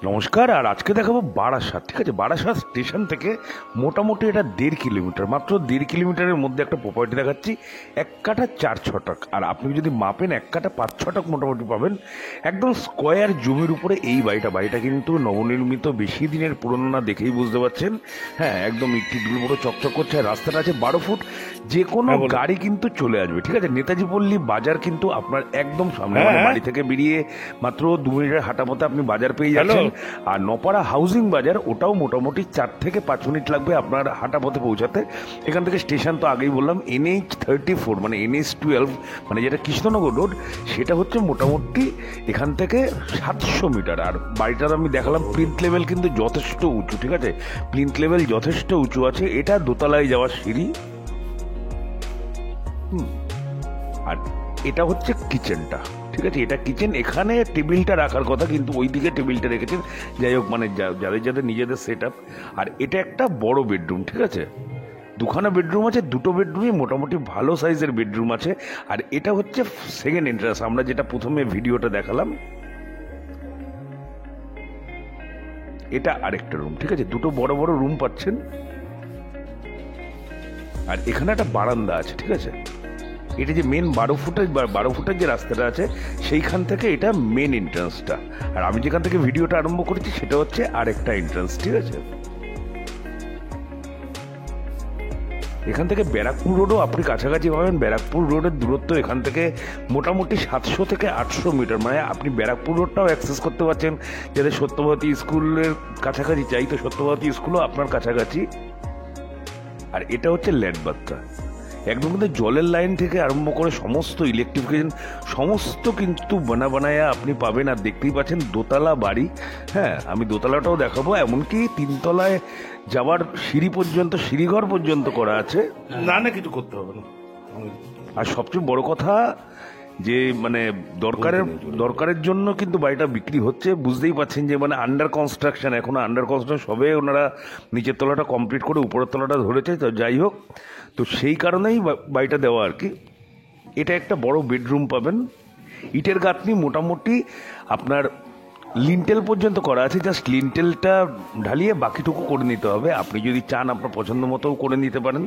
নমস্কার। আর আজকে দেখাবো বারাসাত। ঠিক আছে, বারাসাত স্টেশন থেকে মোটামুটি এটা 1.5 কিলোমিটার, মাত্র 1.5 কিলোমিটারের মধ্যে একটা প্রপার্টি দেখাচ্ছি। 1 কাঠা 4 ছটাক, আর আপনি যদি মাপেন 1 কাঠা 5 ছটাক মোটামুটি পাবেন। একদম স্কোয়ার জমির উপরে এই বাড়িটা কিন্তু নবনির্মিত, বেশি দিনের পুরনো না, দেখেই বুঝতে পারছেন। হ্যাঁ, একদম ইটগুলো পুরো চকচক করছে। রাস্তাটা আছে 12 ফুট, যে কোনো গাড়ি কিন্তু চলে আসবে। ঠিক আছে, নেতাজি পল্লী বাজার কিন্তু আপনার একদম সামনে, মানে বাড়ি থেকে বেরিয়ে মাত্র 2 মিনিটের হাঁটা পথে আপনি বাজার পেয়ে যাচ্ছেন। আর নপাড়া হাউজিং বাজার, ওটাও মোটামুটি 4 থেকে 5 মিনিট লাগবে আপনার হাঁটা পথে পৌঁছাতে। এখান থেকে স্টেশন তো আগেই বললাম, NH34 মানে NH12 মানে যেটা কৃষ্ণনগর রোড, সেটা হচ্ছে মোটামুটি এখান থেকে 700 মিটার। আর বাড়িটার আমি দেখালাম প্লিন্থ লেভেল কিন্তু যথেষ্ট উঁচু। ঠিক আছে, প্লিন্থ লেভেল যথেষ্ট উঁচু আছে। এটা দোতলায় যাওয়ার সিঁড়ি। আর এটা হচ্ছে কিচেনটা। ঠিক আছে, এটা কিচেন। এখানে টেবিলটা রাখার কথা, কিন্তু ওই দিকে টেবিলটা রেখেছেন। যাই হোক, মানে যাদের নিজেদের সেট আপ। আর এটা একটা বড় বেডরুম। ঠিক আছে, দুখানা বেডরুম আছে, দুটো বেডরুমই মোটামুটি ভালো সাইজের বেডরুম আছে। আর এটা হচ্ছে সেকেন্ড এন্ট্রান্স, আমরা যেটা প্রথমে ভিডিওটা দেখালাম, এটা আরেকটা রুম। ঠিক আছে, দুটো বড় বড় রুম পাচ্ছেন। আর এখানে একটা বারান্দা আছে। ঠিক আছে, এটা যে মেন 12 ফুটের যে রাস্তাটা আছে, সেইখান থেকে এটা মেন এন্ট্রান্সটা। আর আমি যেখান থেকে ভিডিওটা আরম্ভ করেছি সেটা হচ্ছে আরেকটা এন্ট্রান্স। ঠিক আছে, এখান থেকে ব্যারাকপুর রোডও আপনি কাছাকাছি পাবেন। ব্যারাকপুর রোডের দূরত্ব এখান থেকে মোটামুটি 700 থেকে 800 মিটার, মানে আপনি ব্যারাকপুর রোডটাও অ্যাক্সেস করতে পারছেন। যাদের সত্যবতী স্কুলের কাছাকাছি চাই, তো সত্যবতী স্কুলও আপনার কাছাকাছি। আর এটা হচ্ছে ল্যান্ড বাথটা, একদম কিন্তু জলের লাইন থেকে আরম্ভ করে সমস্ত ইলেকট্রিফিকেশন সমস্ত কিন্তু বানায়া আপনি পাবেন। আর দেখতেই পাচ্ছেন দোতলা বাড়ি। হ্যাঁ, আমি দোতলাটাও দেখাবো, এমনকি 3 তলায় যাওয়ার সিঁড়ি পর্যন্ত, সিঁড়িঘর পর্যন্ত করা আছে। না কিছু করতে হবে না। আর সবচেয়ে বড় কথা যে মানে দরকারের জন্য কিন্তু বাড়িটা বিক্রি হচ্ছে। বুঝতেই পারছেন যে মানে আন্ডার কনস্ট্রাকশন, এখনো আন্ডার কনস্ট্রাকশন, সবে ওনারা নিচের তলাটা কমপ্লিট করে উপরের তলাটা ধরেছে। তো যাই হোক, তো সেই কারণেই বাড়িটা দেওয়া আর কি। এটা একটা বড় বেডরুম পাবেন। ইটের গাঁথনি মোটামুটি আপনার লিন্টেল পর্যন্ত করা আছে, জাস্ট লিন্টেলটা ঢালিয়ে বাকিটুকু করে নিতে হবে। আপনি যদি চান আপনার পছন্দ মতো করে নিতে পারেন।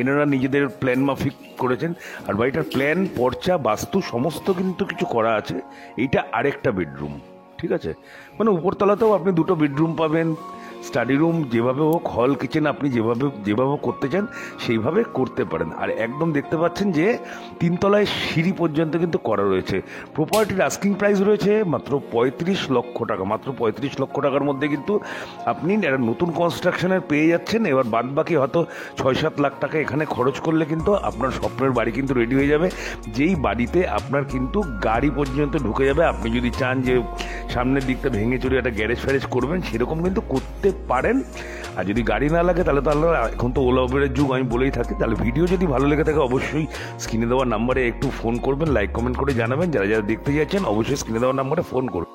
এনারা নিজেদের প্ল্যান মাফিক করেছেন। আর বাড়িটার প্ল্যান, পর্চা, বাস্তু সমস্ত কিন্তু কিছু করা আছে। এইটা আরেকটা বেডরুম। ঠিক আছে, মানে উপরতলাতেও আপনি দুটো বেডরুম পাবেন, স্টাডি রুম, যেভাবে হোক হল কিচেন আপনি যেভাবে করতে চান সেইভাবে করতে পারেন। আর একদম দেখতে পাচ্ছেন যে 3 তলায় সিঁড়ি পর্যন্ত কিন্তু করা রয়েছে। প্রপার্টির আস্কিং প্রাইস রয়েছে মাত্র 35 লক্ষ টাকা। মাত্র 35 লক্ষ টাকার মধ্যে কিন্তু আপনি একটা নতুন কনস্ট্রাকশনের পেয়ে যাচ্ছেন। এবার বাদ বাকি হয়তো 6-7 লাখ টাকা এখানে খরচ করলে কিন্তু আপনার স্বপ্নের বাড়ি কিন্তু রেডি হয়ে যাবে। যেই বাড়িতে আপনার কিন্তু গাড়ি পর্যন্ত ঢুকে যাবে। আপনি যদি চান যে সামনের দিকটা ভেঙে চুরে একটা গ্যারেজ ফ্যারেজ করবেন, সেরকম কিন্তু করতে পারেন। আর যদি গাড়ি না লাগে তাহলে এখন তো ওলা উবেরের যুগ, আমি বলেই থাকি। তাহলে ভিডিও যদি ভালো লেগে থাকে অবশ্যই স্ক্রিনে দেওয়া নাম্বারে একটু ফোন করবেন, লাইক কমেন্ট করে জানাবেন। যারা যারা দেখতে যাচ্ছেন অবশ্যই স্ক্রিনে দেওয়া নাম্বারে ফোন করবেন।